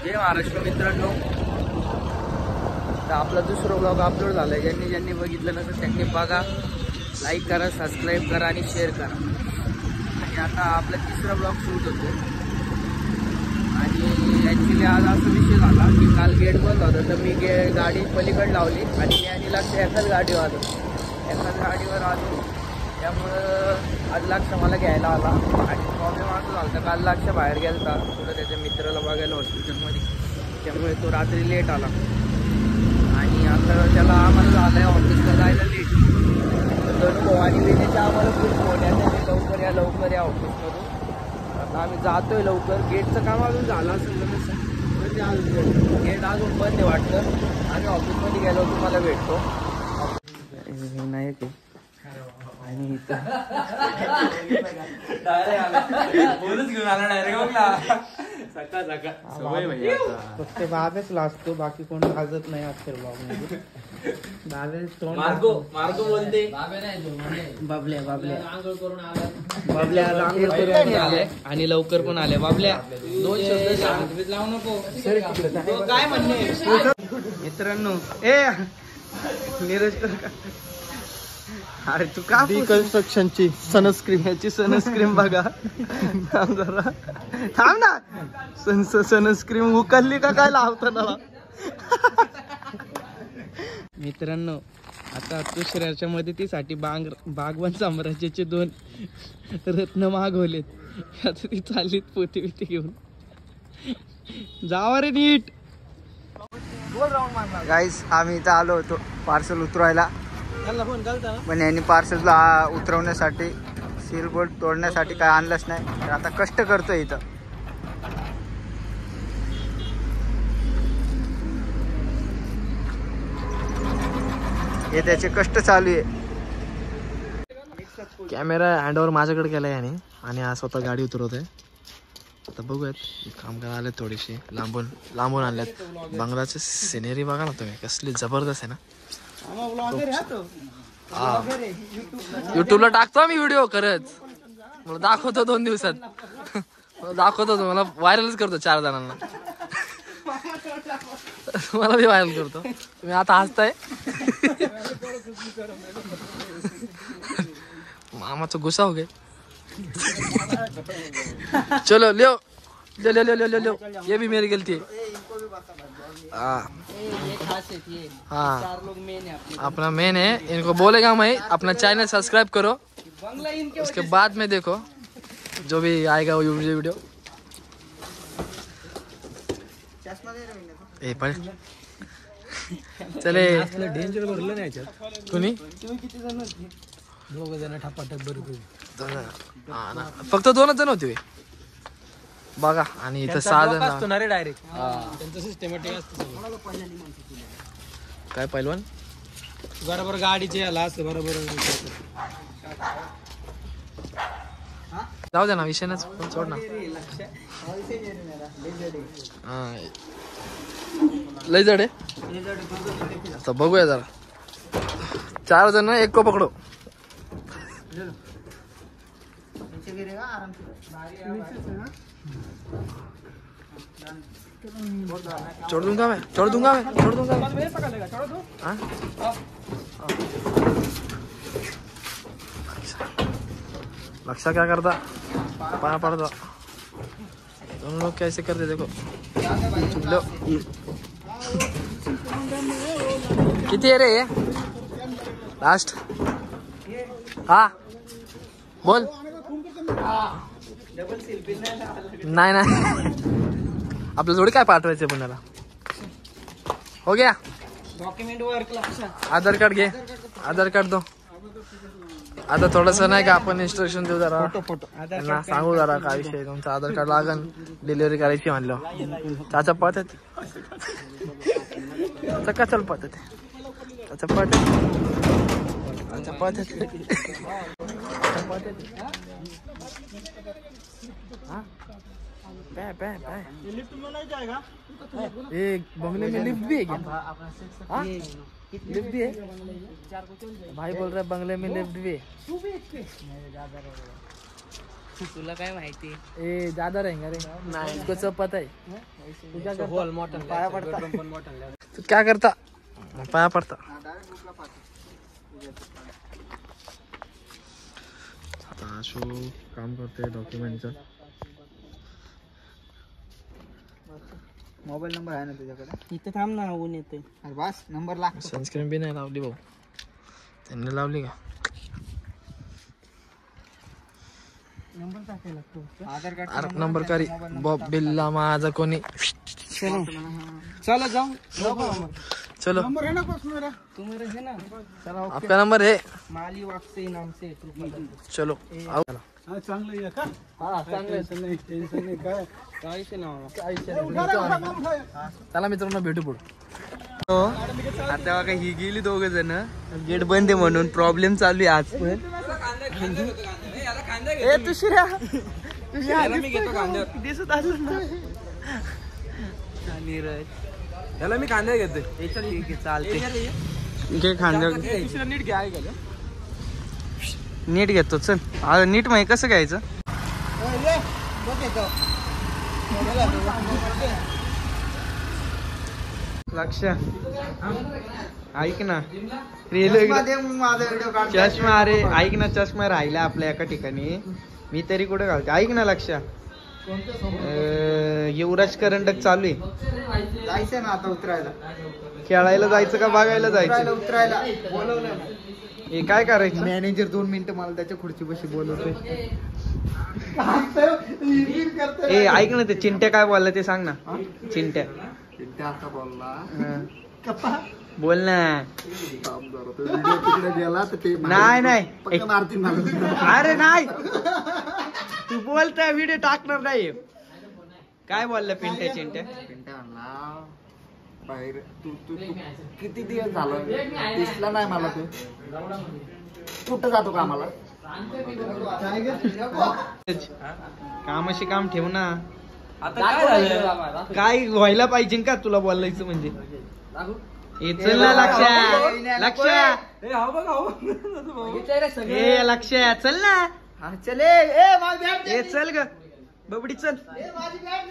जय महाराष्ट्र मित्रांनो, तर आपला दुसरा ब्लॉग अपलोड झालाय. ज्यांनी बघितलं नसेल त्यांनी बघा, लाईक करा, सबस्क्राईब करा आणि शेअर करा. आणि आता आपला तिसरा ब्लॉग शूट होतो. आणि ॲक्च्युली आज असा विषय झाला की काल गेट बंद होता, तर मी गाडी पलीकडे लावली आणि मी आणि लक्ष एकाच गाडीवर आलो. त्यामुळं आज लक्ष मला घ्यायला आला. आणि प्रॉब्लेम असं झाला तर काल लक्ष बाहेर गेला होता थोडं त्याच्या मित्राला बघायला हॉस्पिटलमध्ये, त्यामुळे तो रात्री लेट आला. आणि आता त्याला आम्हाला झालं आहे ऑफिसला जायला लेट. धनु आणि विजेच्या आम्हाला खूप फोन आहे, लवकर या ऑफिसमधून. आता आम्ही जातोय लवकर. गेटचं काम अजून झालं असेल तर गेट अजून बंद आहे वाटतं. आम्ही ऑफिसमध्ये गेलो तुम्हाला भेटतो. नाही ते आणि बोलच घेऊन आला डायरेक्ट फक्त बाबेच लाजतो, बाकी कोण लाजत नाही अक्षर बाबू. मार्गो बोलते बाबल्या आंघोळ करून आले आणि लवकर पण आले. बाबल्या 2 शब्द लावू नको. काय म्हणणे मित्रांनो, नीरज अरे तू का कन्स्ट्रक्शनची सनस्क्रीम बघा. जरा थांब ना, सनस्क्रीम उकलली का काय लावताना. मित्रांनो, आता दुसऱ्याच्या मदतीसाठी बागवान साम्राज्याचे 2 रत्न मागवलेत. आता ती चाललीत पोती बिती घेऊन. जावा रे नीट. गाईस, आम्ही इथं आलो होतो पार्सल उतरवायला, पण यांनी पार्सलला उतरवण्यासाठी सील बोर्ड तोडण्यासाठी काय आणलंच नाही. तर आता कष्ट करतोय इथं. हे त्याचे कष्ट चालू आहे. कॅमेरा हँडओव्हर माझ्याकडे केलाय याने आणि हा स्वतः गाडी उतरवतोय. आता बघूयात, कामगार आले थोडीशी लांबून आणल्यात. बंगलाची सिनेरी बघा ना तुम्ही, कसली जबरदस्त आहे ना. युट्यूबला टाकतो मी व्हिडिओ करत, मला दाखवतो 2 दिवसात. दाखवतो मला व्हायरलच करतो 4 जणांना. मला बी व्हायरल करतो. तुम्ही आता हसताय. मामाचा गुस्सा हो गया. चलो लियो, ये भी मेरी गलती है. हाँ, अपना मेन है. इनको बोलेगा मैं अपना चैनल सब्सक्राइब करो, उसके बाद में देखो जो भी आएगा वो वीडियो. चले डेंजर भरलं नाही कुणी. 2 जण ठपाठप बरोबर. फक्त 2च जण होते बघा. आणि इथं 6 जण डायरेक्ट. त्यांचं सिस्टमॅटिक असतं. काय पहिलवान बरोबर गाडीचे याला असं बरोबर. जाऊ द्या ना, विषय ना सोड ना. लय जड आहे. आता बघूया जरा. 4 जण 1 को पकडो. छोड़ दूंगा मैं. लक्षा क्या करता, पाना पड़ता. दोनों लोग कैसे करते देखो. लो किती आहे रे लास्ट. हा बोल. नाही आपलं थोडी काय पाठवायचं पुण्याला. हो गया डॉक्युमेंट वर्क. आधार कार्ड घे, आधार कार्ड दो. आता थोडस नाही का आपण इन्स्ट्रक्शन देऊ जरा, त्यांना सांगू जरा काय विषय. तुमचं आधार कार्ड लागन, डिलिव्हरी करायची म्हणलं. चाचा पळतात, चका चल पळतात, चाचा पळतात. एक बंगले में लिफ्ट भी है क्या? लिफ्ट भी है. भाई बोल रहा है बंगले में लिफ्ट भी है. तुला काय माहिती ए ज्यादा रहेगा रे नाही तुझं पता आहे तू क्या करता पाया पडता तू क्या करता पाया पडता आता शो काम करते डॉक्युमेंटचं मोबाईल नंबर आहे ना तुझ्याकडे इथं थांब ना ऊन येते अरे बस नंबर लाग सनस्क्रीन बी नाही लावली भाऊ त्यांनी लावली का नंबर टाकायला लागतो आधार कार्ड अरे नंबर करी बॉब बिल्ला माझा कोणी चला जाऊ चलो नंबर है ना कुछ मेरा तुम्ही रहे ना चला आपका नंबर है माली वापसे नाम से चलो आओ हा चांगलं आहे का हा टेन्शन नाही काय काय नाव चला मित्रांनो भेटू पुढे आता बघा ही गेली दोघ जण गेट बंद आहे म्हणून प्रॉब्लेम चालू आहे आज पण ए तुशिरा दिसत आलं ना नीरज याला मी कांदा घेतोय ठीक आहे चालते घे खांद्या नीट घ्या नीट घेतो चल नीट माहिती कसं घ्यायचं लक्ष ऐक ना चष्मा अरे ऐक ना चष्मा राहिला आपल्या एका ठिकाणी मी तरी कुठे घालते ऐक ना लक्ष युवराज करंडक चालू आहे जायचं ना आता उतरायला खेळायला जायचं का बघायला जायचं उतरायला बोलवलं हे काय करायचं मॅनेजर 2 मिनिटं मला त्याच्या खुर्ची बशी बोलवतोय ए ऐक ना ते चिंट्या काय बोलला ते सांग ना चिंट्या आता बोलला हा. बोल ना तिकडे गेला तर ते नाही नाही पक्क मारतील मला. अरे नाही तू बोलता व्हिडिओ टाकणार नाही काय बोलला पिंट्या चिंट्या पिंट्या म्हणला बाहेर तू तू तू किती दिवस झालं दिसला नाही मला तू कुठं जातो का आम्हाला कामाशी काम ठेव ना काय व्हायला पाहिजे का तुला बोलायचं म्हणजे हे चल ना लक्ष्या लक्ष्या ए लक्ष्या चल ना चले ए माझी बॅट ए चल ग बबडी चल माझी बॅट